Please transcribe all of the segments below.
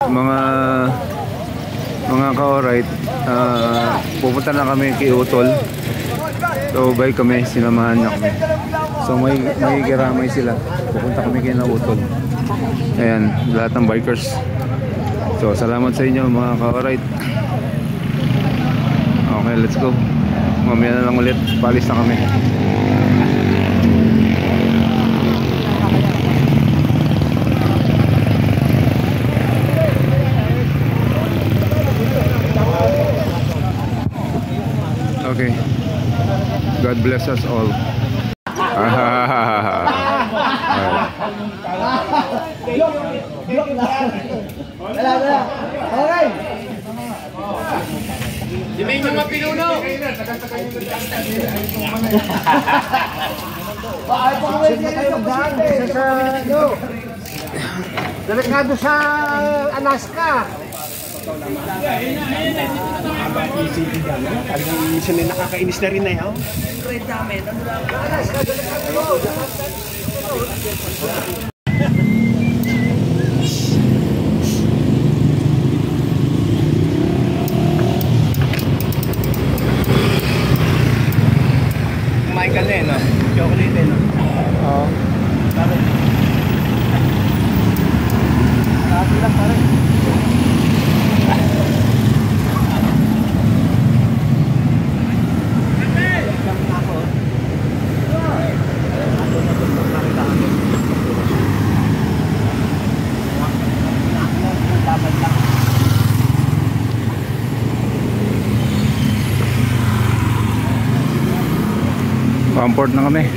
Mga ka-alright, pupunta na kami kay Utol. So bye kami, sinamahan niya kami. So may giramay sila. Pupunta kami kay Utol. Ayan, lahat ng bikers. So salamat sa inyo mga ka-alright. Okay, let's go. Mamaya na lang ulit, palis na kami. Okay. God bless us all. Okay. Dimin yung mga pinuno. Delikado sa Alaska. Minsan na nakakainis na rin na yun. Michael eh, no? Chocolate eh, no? Oo. Sabi lang pare. Pamport na kami.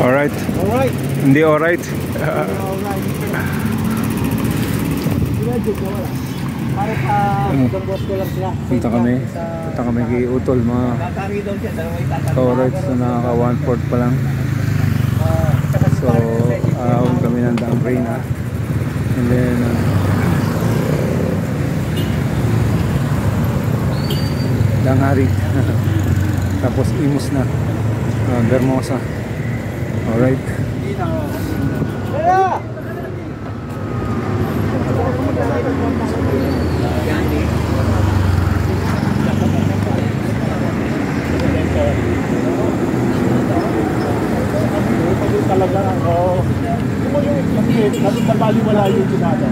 Alright. Alright. Hindi alright. Para sa boss ko lang sila. Punta kami kay Utol mga alright. So nakaka 1/4 pa lang. So ahon kami ng Dang Rain ha. And then Danghari. Tapos Imus na. Bermosa. Alright. Talaga ako. Kung yung kasi nabali wala yung ginada.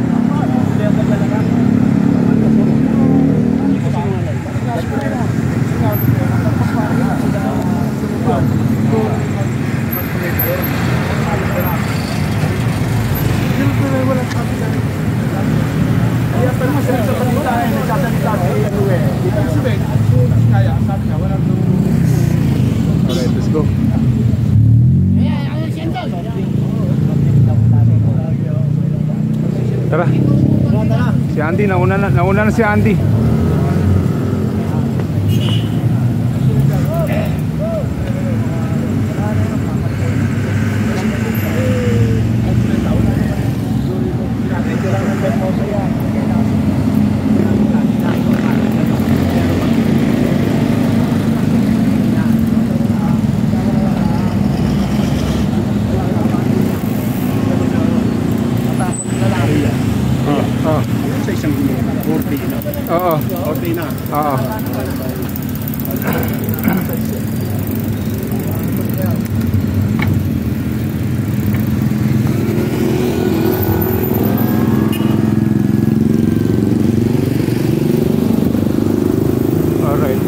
Alright, let's go. Tara. Si Andy, nauna na si Andy. Sa isang birthday na. Oo. Birthday na. Oo. Alright.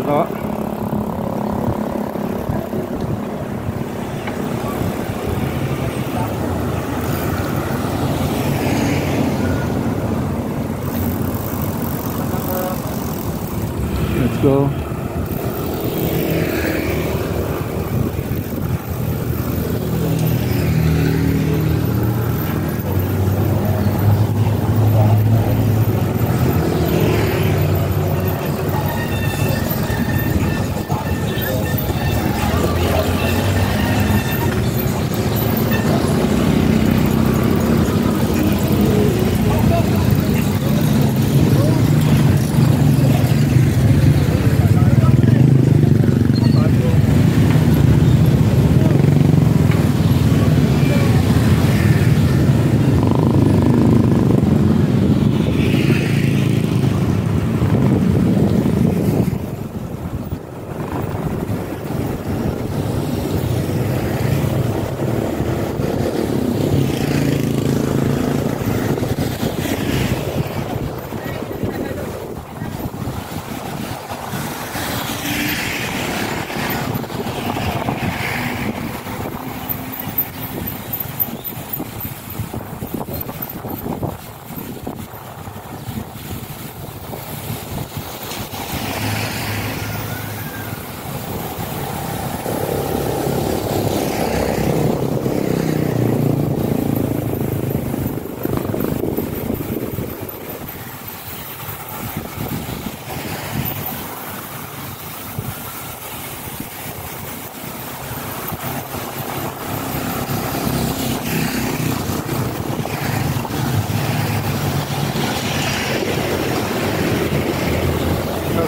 po. Let's go.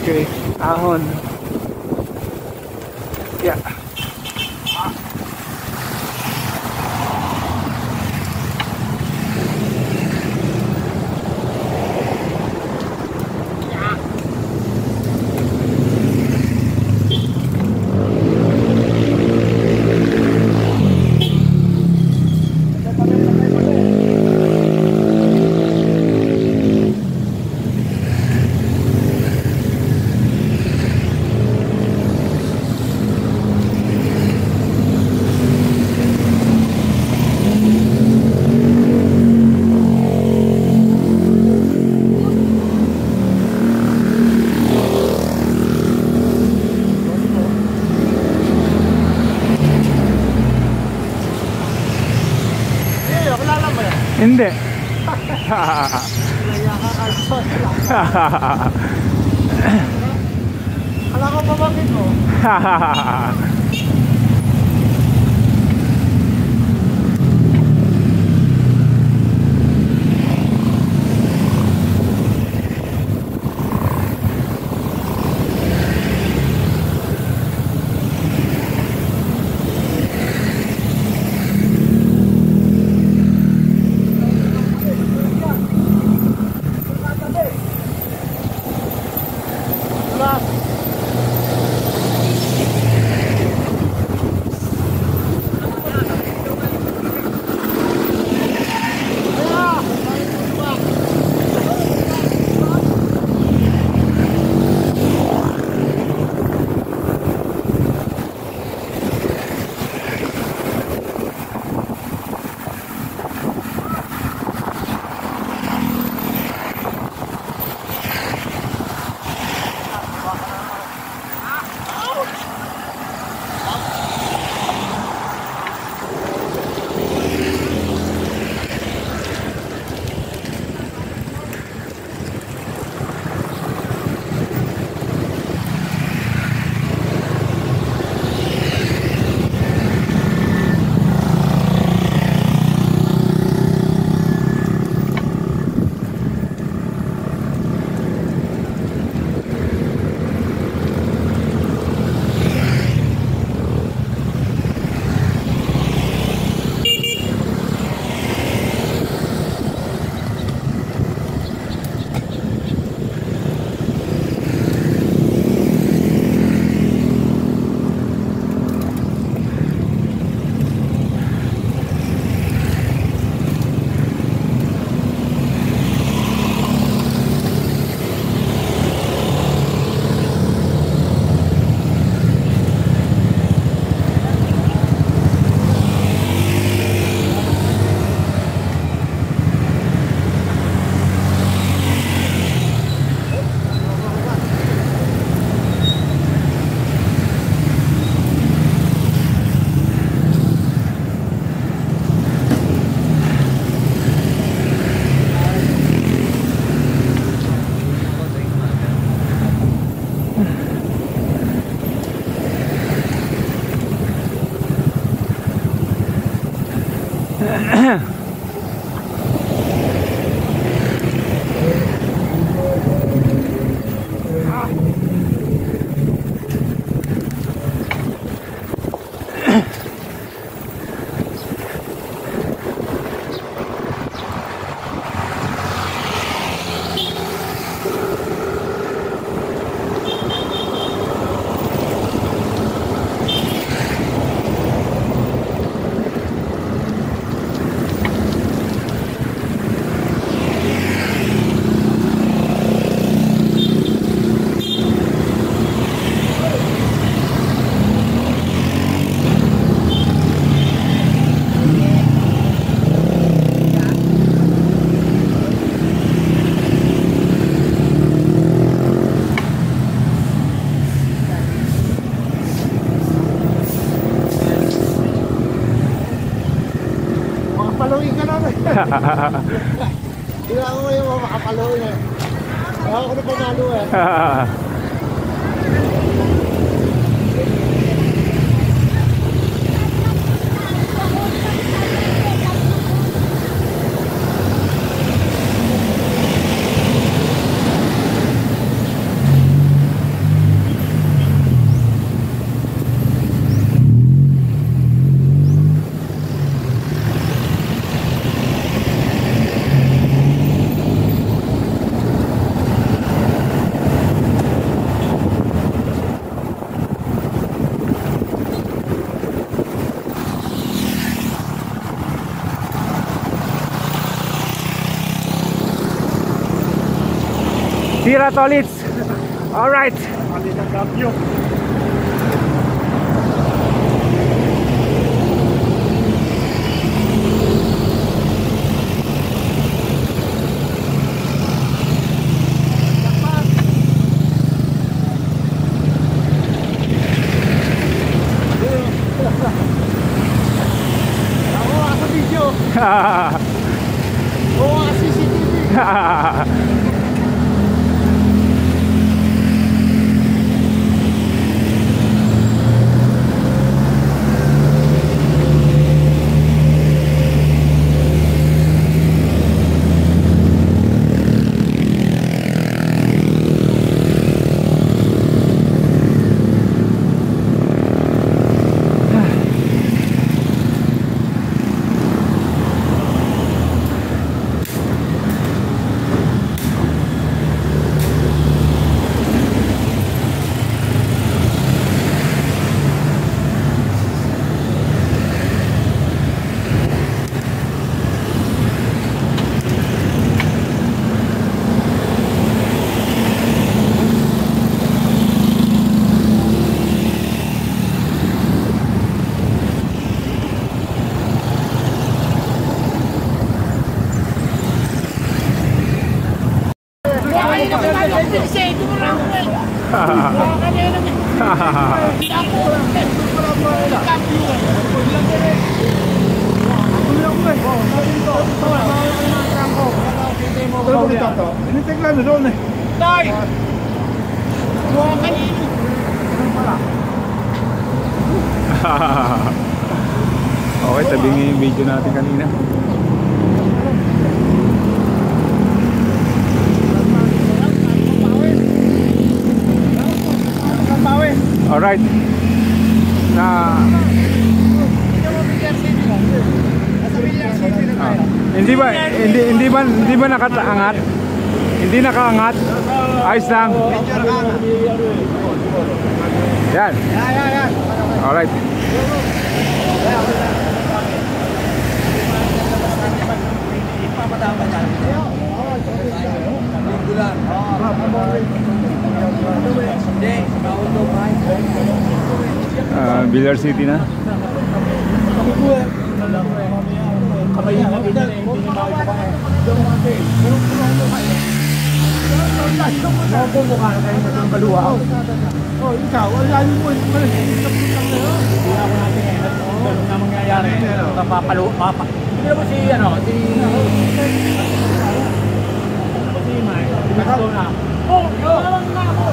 Okay, ahon. Yeah. Hindi. Kala ko pabakit mo. Makapalawin ka namin. Hindi ako ngayon makapalawin eh. Ako na panalo eh. Tira Tolits. All right. Ako sa video. Oo, CCTV. Initiglan na doon eh. Tay! Buha kanino. Okay, tabingin yung video natin kanina. Alright. Hindi ba nakaangat? Hindi nakaangat. Ayos lang. Yan. Alright. Villar City na. Oh, ikaw, wala yung mo. Hindi ako natin eh. Ganun na mangyayari. Mapapalo. Hindi mo si ano, si Mike. Nakaw na. Oh, yun na ako.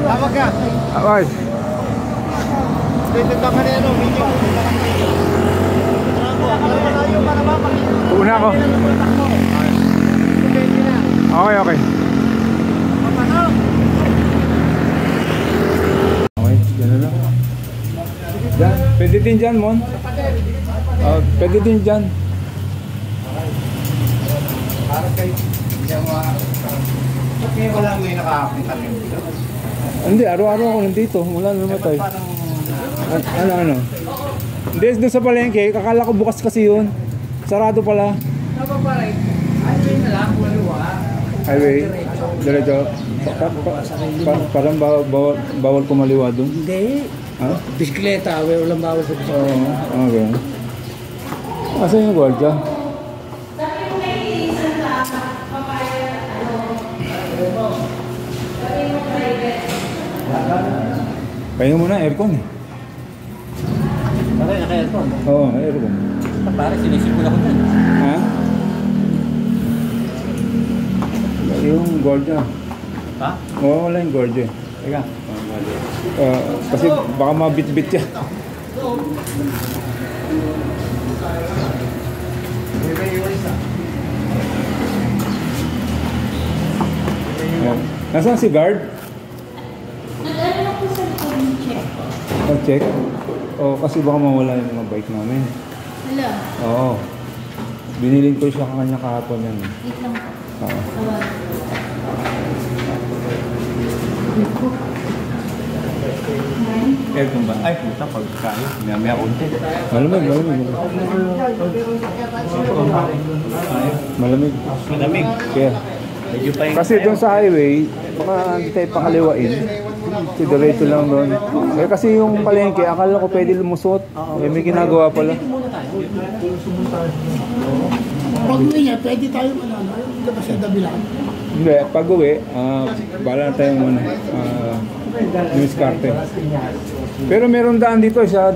Tawag ka. Alright. Una ako. Okay, okay. Okay, gano'n na. Diyan, pwede din dyan, Mon. Pwede din dyan. Okay, wala mo yung nakakapunta dito. Hindi, araw-araw ako nandito. Wala na namatay. Ano? Hindi, doon sa palengke. Kakala ko bukas kasi yun. Sarado pala. Highway na lang, waliwa. Highway. Diretso. Parang bawal kumaliwa doon. Hindi. Ha? Bisikleta, walang bawal sa bisikleta. Oo, okay. Asan yung gwardiya? Pahinga muna, aircon eh. Bakit naka-aircon? Oo, aircon. Pare, sinisipon ako dyan. Ha? Yung gwardiya. Ha? Oo, wala yung gwardiya. Teka. Kasi baka mabit-bit yan. Nasaan si guard? Nag-ano po sa check. Check? Oo, kasi baka mawala yung mga bike namin. Wala. Oo. Binilin ko siya kanya kahapon yan. Wait lang po. Oo. Tawag. Aircon ba? Ay, puta, pagkain. May konti. Malamig. Malamig. Malamig. Kaya. Medyo pa yung... Kasi doon sa highway, baka hindi tayo pakaliwain. Kasi diretso lang doon. Eh kasi yung palengke, akala ko pwede lumusot. Eh may ginagawa pala. Pag uwi niya, pwede tayo ilabas sa dabilan. Hindi, pag uwi, bala na tayong Lumiskarte. Pero meron daan dito siya,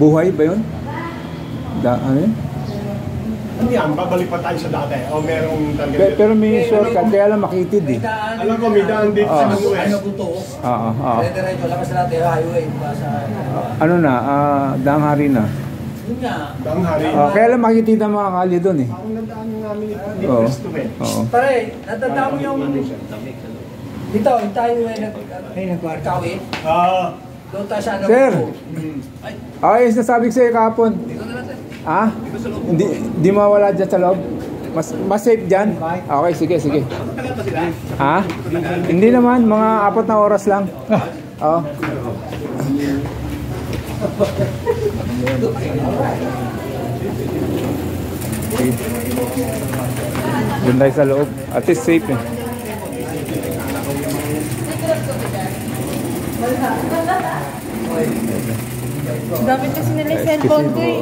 buhay ba yun? Ano yun? Hindi yan, babalik pa tayo sa dati. O merong talaga. Pero may shortcut, kaya lang makitid eh. Alam ko, may daan dito sa Manuel. Oo. Diretso, labas na natin highway. Ano na, daang hari na. Yun nga. Dang hari. Kaya lang makikita ang mga kalye doon eh. Ang nandaan namin ito. Oo. Dito eh. Oo. Pare, natanda mo yung... Dito, yung tayo ay nagkawit. Doon tayo sa ano. Sir! Ay, Ayos na sabi ko sa'yo kahapon. dito na natin. Ha? Hindi mawala dyan sa loob? Mas safe dyan? Okay, sige. Ha? Hindi naman, mga 4 na oras lang. Oo. Sige. Doon tayo sa loob. At least safe eh. Gamit kasi nila yung cellphone ko eh.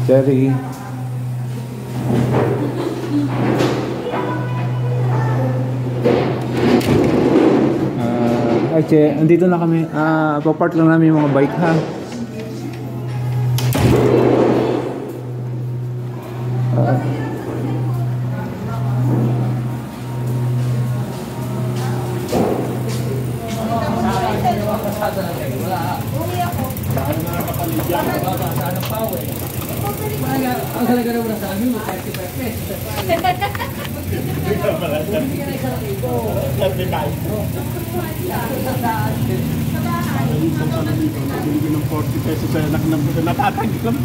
Cherry. Che, andito na kami. Papark lang namin yung mga bike ha. Ang halaga naman sa amin, 35 pesos. Ng 40 pesos sa natatanggal lang.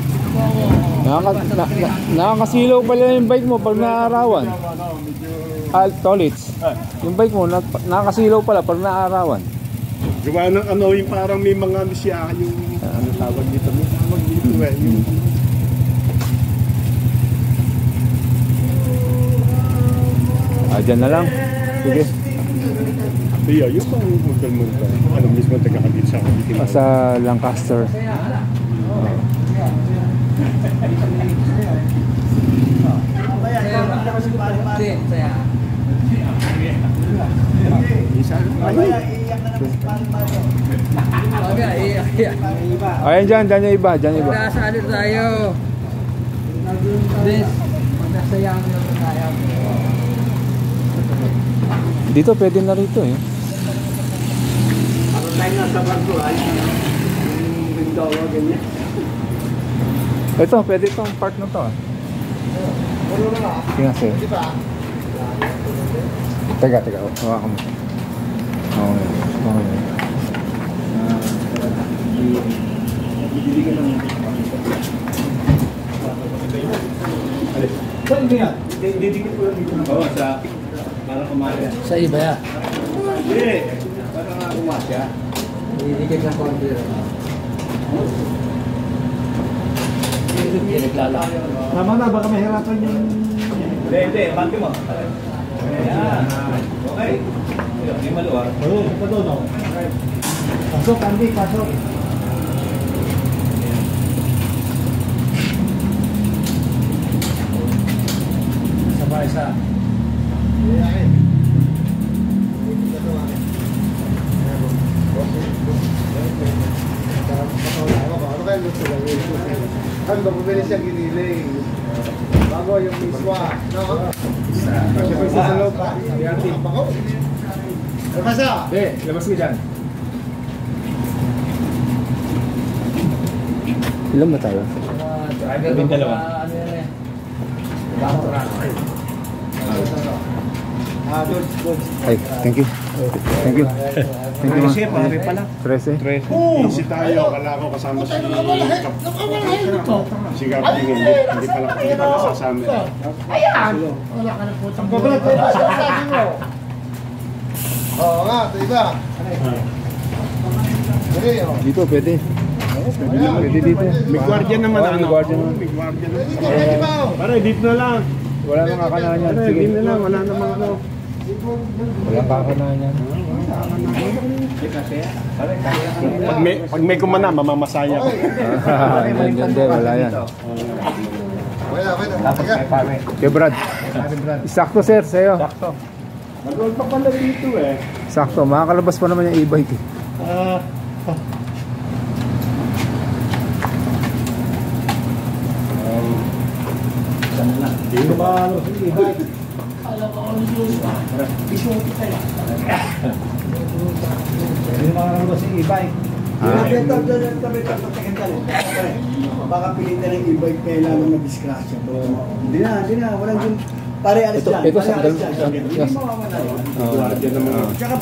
Nakakasilaw pala yung bike mo pag naarawan. Tolits. Yung bike mo, nakakasilaw pala pag naarawan. Gawa ng ano, yung parang may mga siya, yung ano tawag dito, may tawag dito eh. Dyan na lang. Sige. Iya, yung pang hotel mo ito. Ano mismo taga-kabit sa kabit. Sa Lancaster. Ayan dyan yung iba. Nasa ano tayo? This, magsasayang tayo. Dito pwede na rito eh. Ako tayo nasa barko ay yung window ganyan. Ito, pwede itong part na to. Tingnan sa'yo. Teka, hawakan mo. Okay. Saan ba yan? Didikit ko lang dito na. Oo, sa para kumain. Sa iba yan. Hindi, para nga kumasya. Didikit ng konti. Tama na, baka mahirapan yung... Hindi, bante mo. Ayan. Okay. Hindi maluwa. Oo, ito doon o. Pasok, Andy, pasok. Sabay isa. Ano ba bumili siya giniling? Bago yung miswa, no? Kasi pa sa loob pa. Bako. Pasa. Labas mo dyan. Ilan ba tayo? Driver Yung dalawa. Ano yan eh? Bakuran. Doon. Ay, thank you. Thank you. Thank you. Kasi pare pala. 13. Easy tayo, akala ko kasama si Gaping, hindi pala sasama. Oo nga, ito iba. Sige, oh. Dito pwede. Pwede dito. May guardian naman Oh, may guardian naman. May guardian Dito, naman. pwede ba? Pare, dito na lang. Wala nang kakanahan yan. Pare, Sige. dito na lang. Wala namang ano. Walang kakanahan yan. Pag may kumana, mamamasaya ko. Yan din, wala yan. Wala. Sige. Okay, Brad. Sakto, sir, sa'yo. Mag-roll pa pala dito eh. Sakto, makakalabas pa naman yung e-bike eh. Dito ba ano? Sige, bye. Hindi makakalabas yung e-bike. Baka pilitan ng e-bike kailangan na disgrasya. Hindi na. Walang dun. Pare, alis dyan. Ito sa Guardian naman. Tsaka,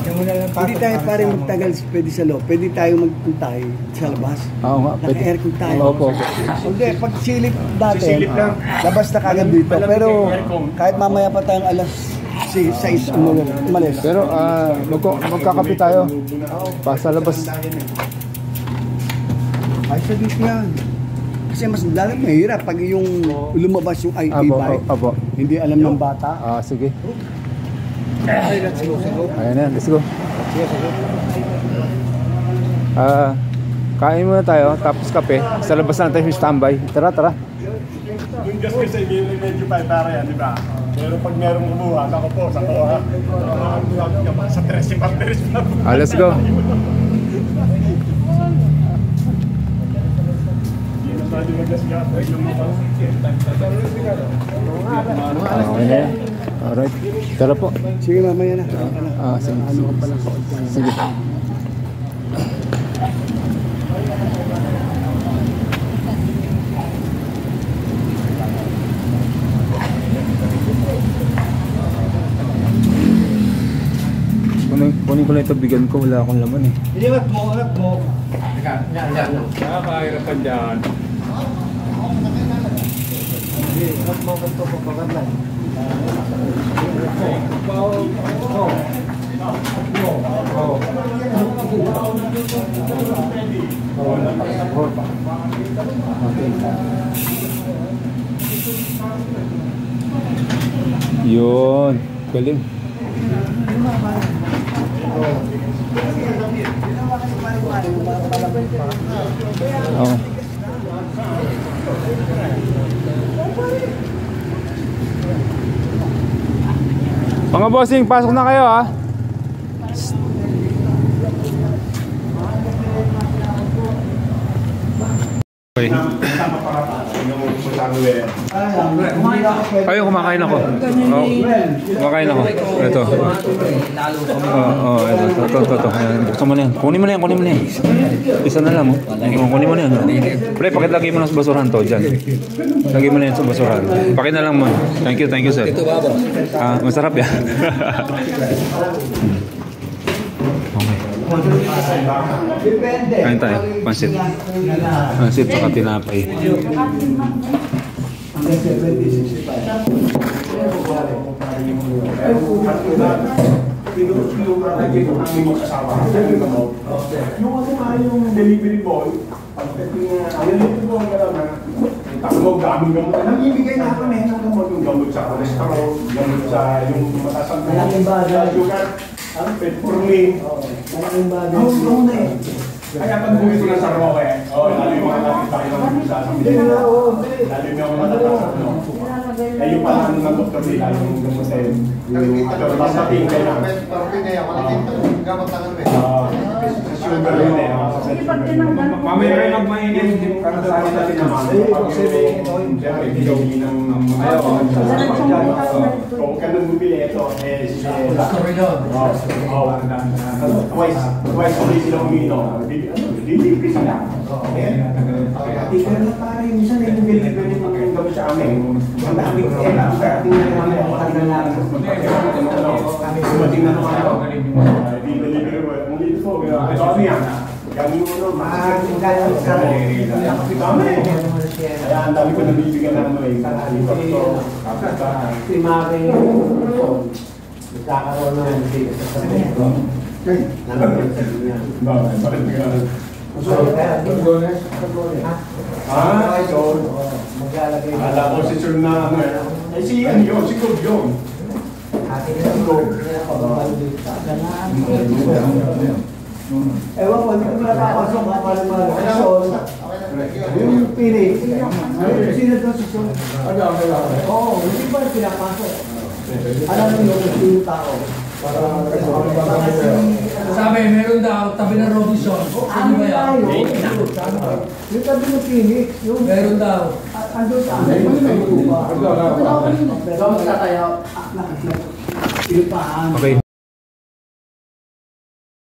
hindi tayo pare magtagal pwede sa loob. Pwede tayo magpuntay sa labas. Oo nga, pwede. Naka-aircon tayo. Opo. Hindi, pag silip dati, Sisilip lang. labas na kagad dito. Pero kahit mamaya pa tayong alas 6 umalis. Pero magkakape tayo. Pa sa labas. Ay, sa dito yan. Kasi mas lalo mahirap pag yung lumabas yung e-bike. Apo. Hindi alam ng bata. Sige. Ay, let's go. Ayan na, let's go. Kain muna tayo, tapos kape. Sa labas na tayo yung standby. Tara. Yung gas kasi medyo para yan, di ba? Pero pag merong kumuha, ako po, sa kuha. Sa 13 partners na po. Let's go. Pwede mag-gas-gas. Okay na yan. Alright. Tara po. Sige, mamaya na. Sige. Sige. Kunin ko lang ito, bigyan ko. Wala akong laman eh. Iliwat mo. Nakakahirapan dyan. Iliwat mo kung ito pagpagatan. Yun. Galing. Oh. Mga bossing, pasok na kayo ha. Okay. hardware. Ayun, kumakain ako. Oh, kumakain ako. Ito. Ito. Ayan, buksan mo na yan. Kunin mo na yan. Isa na lang, oh. Kunin mo na yan. Pre, pakilagay mo na sa basurahan to, dyan. Lagay mo na yan sa basurahan. Pakin na lang mo. Thank you, sir. Ito ba? Masarap yan. Okay. Kain tayo. Pansit. Pansit saka tinapay. Yung delivery boy, delivery boy ka lang mo, gamot. Nangibigay na kami ng gamot, yung gamot sa cholesterol, gamot sa yung matasang sugar, metformin. Kaya pag buwi ko na sa Roque, lalo yung mga natin tayo ng sa Pilipinas. Lalo yung mga matatasak, no? Eh, yung pala ng doktor nila, yung gamot sa yun. Basta tingkay na. Sugar yun eh. Mamaya kayo magmainit, karasali natin naman. Siyempre, bigay ng ayaw. Kung ka nang bumili ito, twice ulit sila uminom. Dilibre sila. Tignan na tayo, minsan ay yung delivery ng gamot sa amin. Ang daming kaya, tingnan namin ang matagal na dumating na naman ako. Delivery mo, ang dito po, kami yan. Kami mo no, mahal sa kami. Kaya ang dami ko nabibigyan ng ano eh. Si Maki, nagkakaroon na yung dito sa sarito. Bakit bigyan? So, maglalagay. Akala ko si Sir na ano eh. Si ano yun, si Claude yun. Ewan ko, hindi ko nakapasok ang malamang. Yung pili. Sino doon sa sun? Oo, hindi ba pinapasok? Alam mo yung sino tao? Sabi, meron daw, tabi ng Robinson. Ano ba yan? Yung tabi ng Phoenix. Meron daw. Ando sa akin. Pero sa tayo, nakikita. Okay.